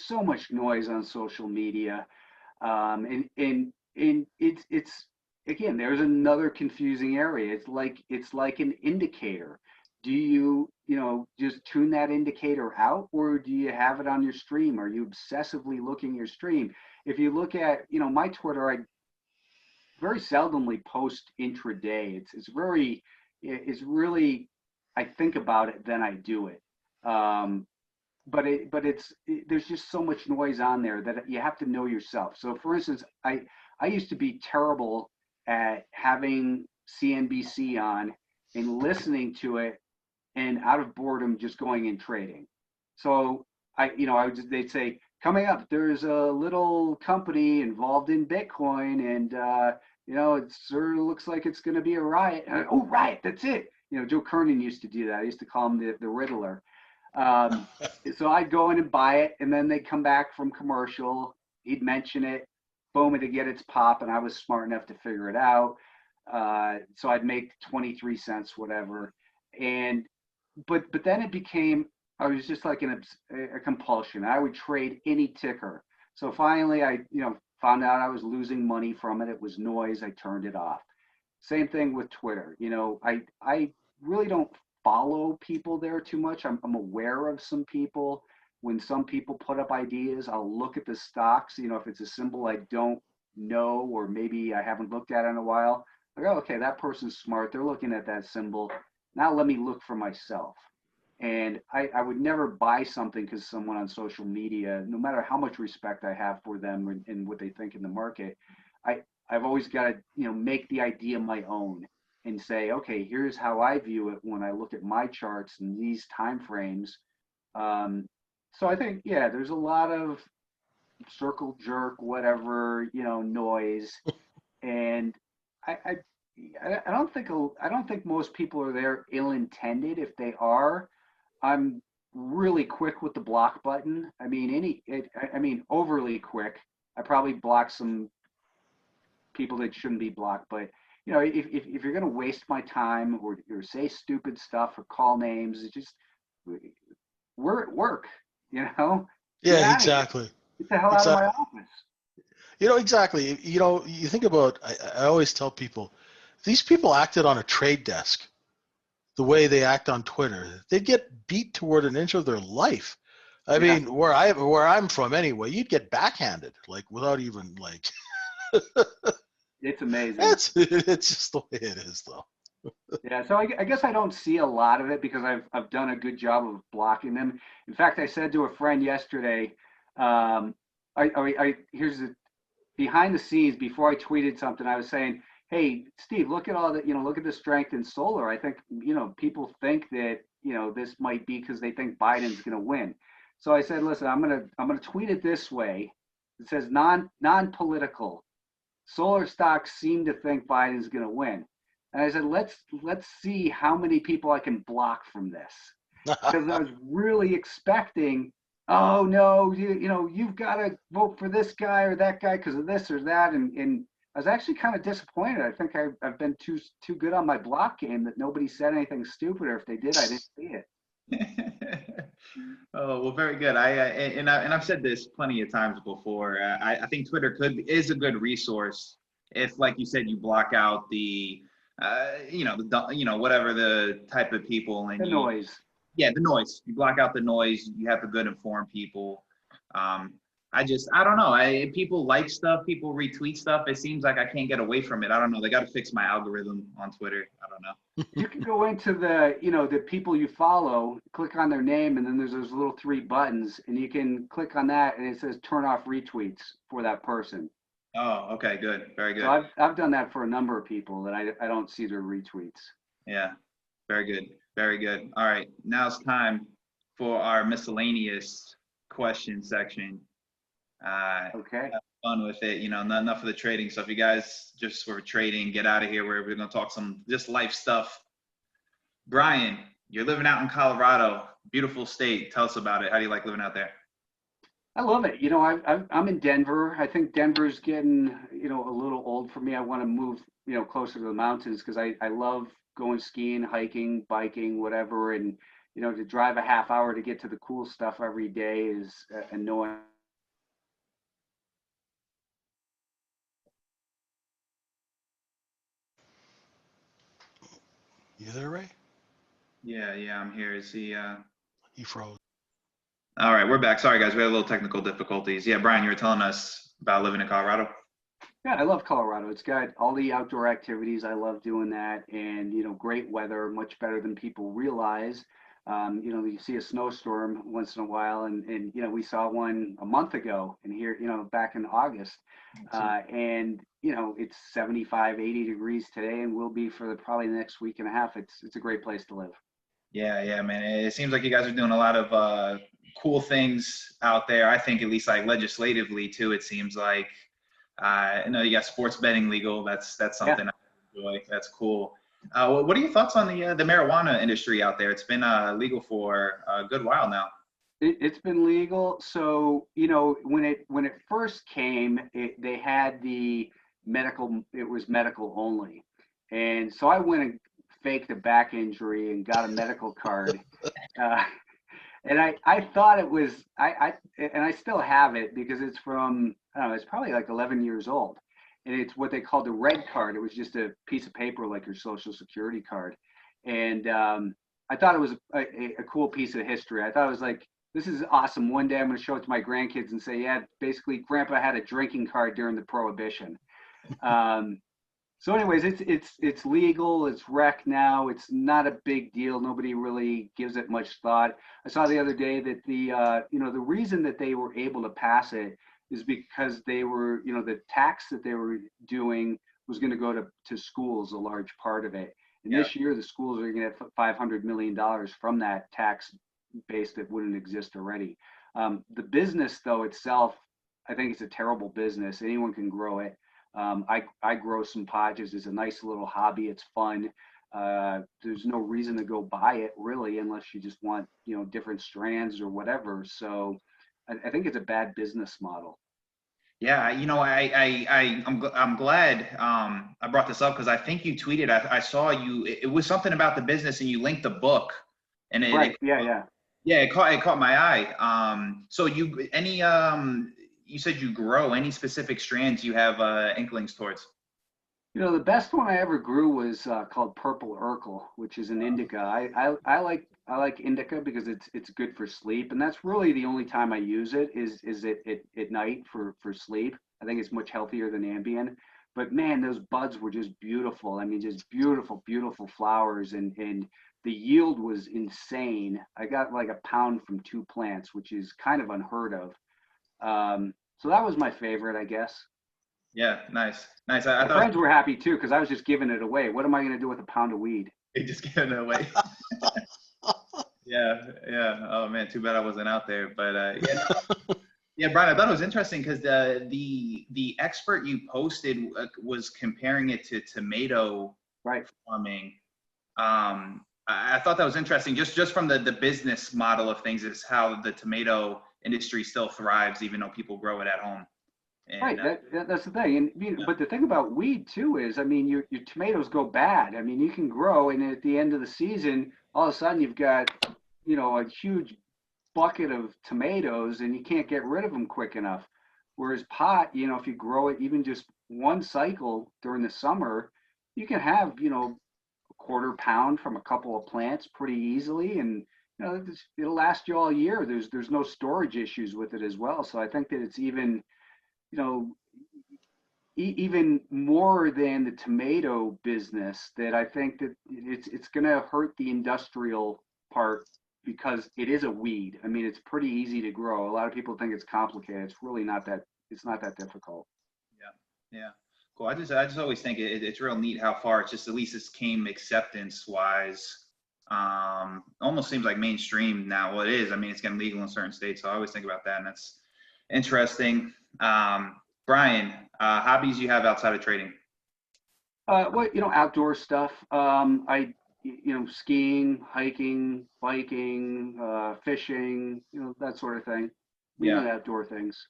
S3: so much noise on social media, and it's again, there's another confusing area. It's like an indicator. Do you just tune that indicator out, or do you have it on your stream? Are you obsessively looking your stream? If you look at my Twitter, I very seldomly post intraday. It's really, I think about it, then I do it. But there's just so much noise on there that you have to know yourself. So for instance, I used to be terrible at having CNBC on and listening to it, and out of boredom just going in trading. So they'd say, coming up, there's a little company involved in Bitcoin, and it sort of looks like it's going to be a riot. Oh, riot, that's it. Joe Kernan used to do that. I used to call him the Riddler. So I'd go in and buy it, and then they'd come back from commercial. He'd mention it, boom, it'd get its pop, and I was smart enough to figure it out. So I'd make 23 cents, whatever. But then it became, I was just like a compulsion. I would trade any ticker. So finally, I found out I was losing money from it. It was noise. I turned it off. Same thing with Twitter. I really don't follow people there too much. I'm aware of some people. When some people put up ideas, I'll look at the stocks. If it's a symbol I don't know, or maybe I haven't looked at in a while, I go, okay, that person's smart. They're looking at that symbol. Now let me look for myself. And I would never buy something because someone on social media, no matter how much respect I have for them and what they think in the market, I've always got to make the idea my own and say, okay, here's how I view it when I look at my charts and these time frames. So I think, yeah, there's a lot of circle jerk, whatever, noise, and I don't think most people are there ill-intended. If they are, I'm really quick with the block button. I mean, overly quick. I probably block some people that shouldn't be blocked, but if you're going to waste my time or say stupid stuff or call names, it's just, we're at work,
S2: Yeah, exactly.
S3: Get the hell out of my office.
S2: Exactly. You think about, I always tell people, if these people acted on a trade desk the way they act on Twitter, they'd get beat toward an inch of their life. I mean, where I'm from anyway, you'd get backhanded, like without even like.
S3: It's amazing.
S2: It's just the way it is, though.
S3: Yeah, so I guess I don't see a lot of it because I've done a good job of blocking them. In fact, I said to a friend yesterday, here's the behind the scenes before I tweeted something. I was saying, hey, Steve, look at all that, look at the strength in solar. I think, people think that, this might be because they think Biden's going to win. So I said, listen, I'm going to tweet it this way. It says non-political. Solar stocks seem to think Biden's going to win. And I said, let's see how many people I can block from this. Because I was really expecting, oh no, you've got to vote for this guy or that guy because of this or that. And I was actually kind of disappointed. I think I've been too good on my block game that nobody said anything stupid, or if they did, I didn't see it.
S1: Oh, well, very good. I've said this plenty of times before. I think Twitter is a good resource if, like you said, you block out the whatever the type of people and
S3: noise.
S1: Yeah, the noise. You block out the noise. You have the good informed people. I don't know. People like stuff, people retweet stuff. It seems like I can't get away from it. I don't know. They got to fix my algorithm on Twitter. I don't know.
S3: You can go into the people you follow, click on their name, and then there's those little three buttons, and you can click on that, and it says turn off retweets for that person.
S1: Oh, okay, good, very good.
S3: So I've done that for a number of people that I don't see their retweets.
S1: Yeah, very good, very good. All right, now it's time for our miscellaneous question section.
S3: Okay.
S1: Have fun with it, not enough of the trading stuff. You guys just for trading, get out of here. We're going to talk some just life stuff. Brian, you're living out in Colorado, beautiful state. Tell us about it. How do you like living out there?
S3: I love it. I'm in Denver. I think Denver's getting, a little old for me. I want to move, closer to the mountains because I love going skiing, hiking, biking, whatever. And, to drive a half hour to get to the cool stuff every day is annoying.
S2: You there, Ray?
S1: Yeah, I'm here. Is he?
S2: He froze.
S1: All right, we're back. Sorry, guys, we had a little technical difficulties. Yeah, Brian, you were telling us about living in Colorado.
S3: Yeah, I love Colorado. It's got all the outdoor activities. I love doing that, and great weather, much better than people realize. You see a snowstorm once in a while, and we saw one a month ago, and here, back in August, and it's 75, 80 degrees today, and will be for probably the next week and a half. It's a great place to live.
S1: Yeah, man. It seems like you guys are doing a lot of cool things out there. I think at least like legislatively too. It seems like you got sports betting legal. That's something I enjoy. That's cool. What are your thoughts on the marijuana industry out there? It's been legal for a good while now.
S3: It's been legal. So when it first came, they had the medical. It was medical only, and so I went and faked a back injury and got a medical card. And I thought it was and I still have it because it's from, I don't know, it's probably like 11 years old, and it's what they called a red card. It was just a piece of paper like your social security card, and I thought it was a cool piece of history. I thought it was like, this is awesome. One day I'm going to show it to my grandkids and say, yeah, basically Grandpa had a drinking card during the Prohibition. So anyways, it's legal, it's rec now, it's not a big deal. Nobody really gives it much thought. I saw the other day that the reason that they were able to pass it is because they were, the tax that they were doing was going to go to schools, a large part of it. And this year the schools are going to get $500 million from that tax base that wouldn't exist already. The business though itself, I think it's a terrible business. Anyone can grow it. I grow some podges. It's a nice little hobby. It's fun. There's no reason to go buy it really, unless you just want, different strands or whatever. So I think it's a bad business model.
S1: Yeah, I'm glad I brought this up because I think you tweeted. I saw you. It was something about the business, and you linked the book. And it caught my eye. So you said you grow any specific strands you have inklings towards?
S3: The best one I ever grew was called Purple Urkel, which is an indica. I like indica because it's good for sleep, and that's really the only time I use it is at night for sleep. I think it's much healthier than Ambien. But man, those buds were just beautiful. I mean, just beautiful, beautiful flowers, and the yield was insane. I got like a pound from 2 plants, which is kind of unheard of. So that was my favorite, I guess.
S1: Yeah, nice. My
S3: friends were happy too because I was just giving it away. What am I going to do with a pound of weed?
S1: You just giving it away. Yeah. Oh man, too bad I wasn't out there. But yeah, Brian, I thought it was interesting because the expert you posted was comparing it to tomato farming. I thought that was interesting, just from the business model of things, is how the tomato industry still thrives even though people grow it at home. And,
S3: that's the thing. And but the thing about weed too is, I mean, your tomatoes go bad. I mean, you can grow, and at the end of the season, all of a sudden you've got a huge bucket of tomatoes, and you can't get rid of them quick enough. Whereas pot, if you grow it even just one cycle during the summer, you can have a quarter pound from a couple of plants pretty easily, and it'll last you all year. There's no storage issues with it as well. So I think that it's even, you know, even more than the tomato business, that I think that it's going to hurt the industrial part, because it is a weed. I mean, it's pretty easy to grow. A lot of people think it's complicated. It's really not that. It's not that difficult.
S1: Yeah, yeah, cool. I just always think it's real neat how far it's just, at least it's came acceptance wise. Almost seems like mainstream now. Well, it is. I mean, it's getting legal in certain states, so I always think about that, and that's interesting. Brian, hobbies you have outside of trading?
S3: Well, outdoor stuff. Skiing, hiking, biking, fishing, that sort of thing.
S1: Yeah.
S3: Outdoor things.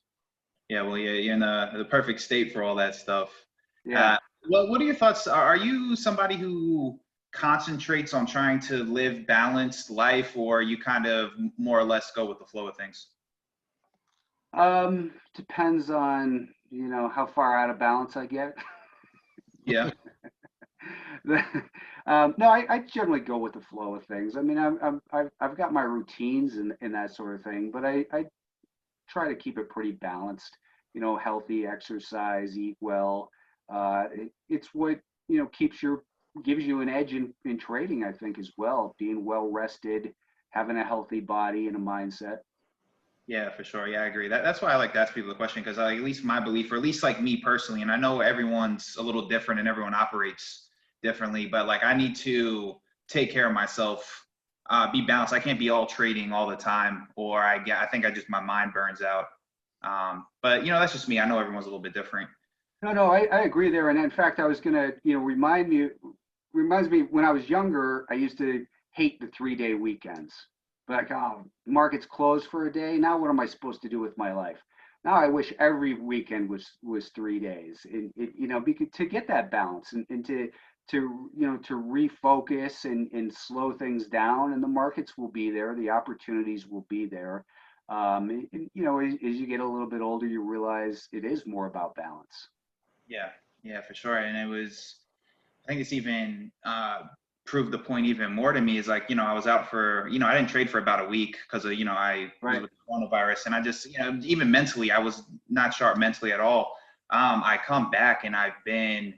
S1: Yeah, well, yeah, you're in the perfect state for all that stuff.
S3: Yeah.
S1: What are your thoughts? Are you somebody who concentrates on trying to live balanced life, or you kind of more or less go with the flow of things?
S3: Depends on, how far out of balance I get.
S1: Yeah.
S3: No, I generally go with the flow of things. I mean, I've got my routines and that sort of thing, but I try to keep it pretty balanced. Healthy exercise, eat well. It's what gives you an edge in trading, I think, as well. Being well rested, having a healthy body and a mindset.
S1: Yeah, for sure. Yeah, I agree. That's why I like to ask people the question, because at least my belief, or at least like me personally, and I know everyone's a little different and everyone operates differently, but like I need to take care of myself, be balanced. I can't be all trading all the time, or I think my mind burns out. But that's just me. I know everyone's a little bit different.
S3: No, I agree there. And in fact, I was gonna, reminds me when I was younger, I used to hate the 3-day weekends. Like, oh, market's closed for a day. Now what am I supposed to do with my life? Now I wish every weekend was 3 days, and because to get that balance and to refocus and slow things down, and the markets will be there, the opportunities will be there. As you get a little bit older, you realize it is more about balance.
S1: Yeah, for sure. And I think it's even proved the point even more to me, is like, I was out for, I didn't trade for about a week because of, I was with coronavirus, and I just, even mentally, I was not sharp mentally at all. I come back and I've been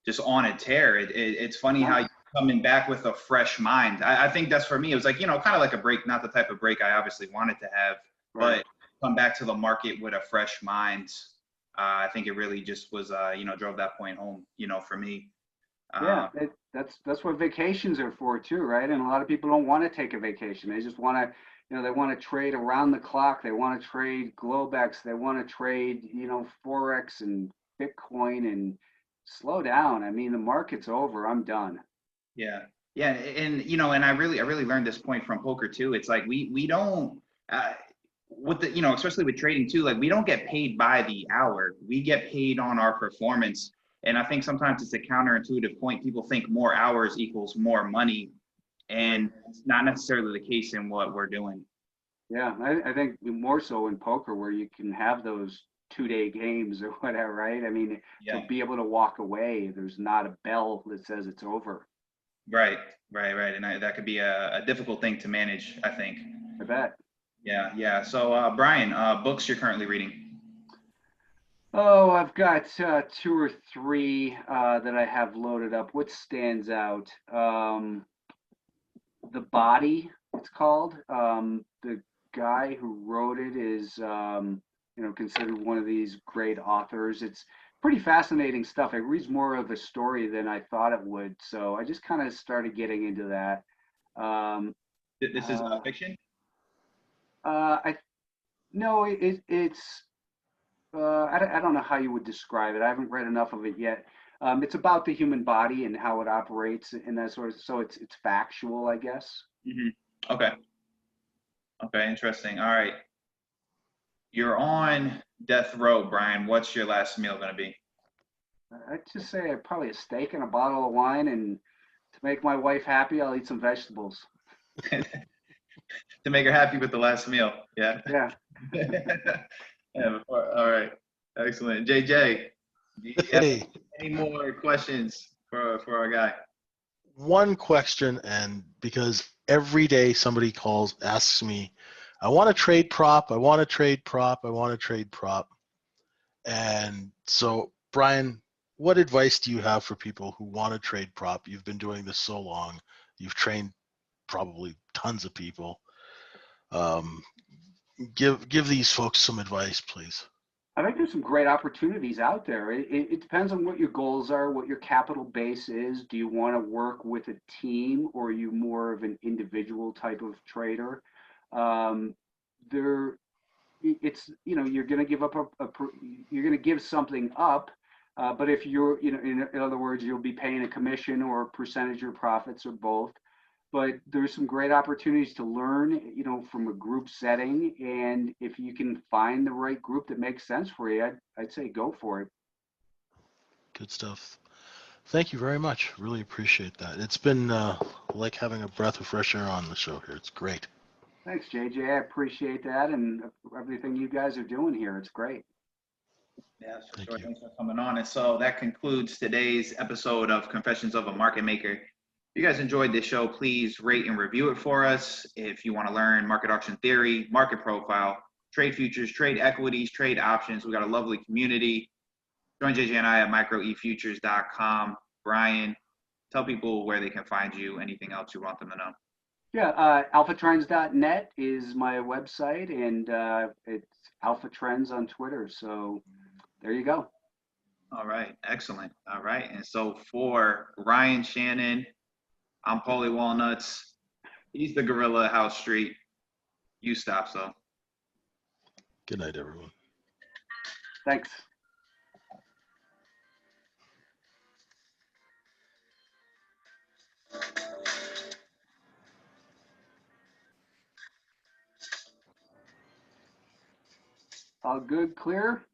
S1: just on a tear. It's funny how you're coming back with a fresh mind. I think that's for me. It was like, kind of like a break, not the type of break I obviously wanted to have, but come back to the market with a fresh mind. I think it really just was, drove that point home, for me.
S3: Yeah, that's what vacations are for too, right? And a lot of people don't want to take a vacation. They just want to, they want to trade around the clock. They want to trade Globex. They want to trade, Forex and Bitcoin, and slow down. I mean, the market's over. I'm done.
S1: Yeah. And, and I really learned this point from poker too. It's like, we don't, with the, especially with trading too, like we don't get paid by the hour. We get paid on our performance. And I think sometimes it's a counterintuitive point. People think more hours equals more money, and it's not necessarily the case in what we're doing.
S3: Yeah, I think more so in poker, where you can have those 2-day games or whatever, right? I mean, to be able to walk away, there's not a bell that says it's over.
S1: Right. And that could be a difficult thing to manage, I think.
S3: I bet.
S1: Yeah. So, Brian, books you're currently reading?
S3: Oh, I've got 2 or 3 that I have loaded up. What stands out? The Body, it's called. The guy who wrote it is, considered one of these great authors. It's pretty fascinating stuff. It reads more of a story than I thought it would. So I just kind of started getting into that.
S1: This is fiction?
S3: No, it's. I don't know how you would describe it. I haven't read enough of it yet. It's about the human body and how it operates and that sort of. So it's factual, I guess.
S1: Mm-hmm. Okay, interesting. All right. You're on death row, Brian. What's your last meal going to be?
S3: I'd just say probably a steak and a bottle of wine, and to make my wife happy, I'll eat some vegetables.
S1: To make her happy with the last meal. Yeah.
S3: Yeah.
S1: All right. Excellent. JJ, do you have any more questions for our guy?
S2: one question, and because every day somebody calls, asks me, I want to trade prop, I want to trade prop, I want to trade prop. And so, Brian, what advice do you have for people who want to trade prop? You've been doing this so long. You've trained probably tons of people. Give these folks some advice, please.
S3: I think there's some great opportunities out there. It depends on what your goals are, what your capital base is. Do you want to work with a team, or are you more of an individual type of trader? There, it's, you're going to give up you're going to give something up. But if you're, in other words, you'll be paying a commission or a percentage of your profits or both. But there's some great opportunities to learn, from a group setting. And if you can find the right group that makes sense for you, I'd say go for it.
S2: Good stuff. Thank you very much. Really appreciate that. It's been like having a breath of fresh air on the show here. It's great.
S3: Thanks, JJ. I appreciate that and everything you guys are doing here. It's great.
S1: Yeah, for
S2: Thank
S1: sure.
S2: you.
S1: Thanks for coming on. And so that concludes today's episode of Confessions of a Market Maker. If you guys enjoyed this show, please rate and review it for us. If you want to learn market auction theory, market profile, trade futures, trade equities, trade options, we got a lovely community. Join JJ and I at microefutures.com. Brian, tell people where they can find you, anything else you want them to know.
S3: Yeah, alphatrends.net is my website, and it's Alphatrends on Twitter. So there you go.
S1: All right, excellent. All right, and so for Brian Shannon, I'm Paulie Walnuts. He's the gorilla House Street. You stop, so.
S2: Good night, everyone.
S3: Thanks. All good, clear?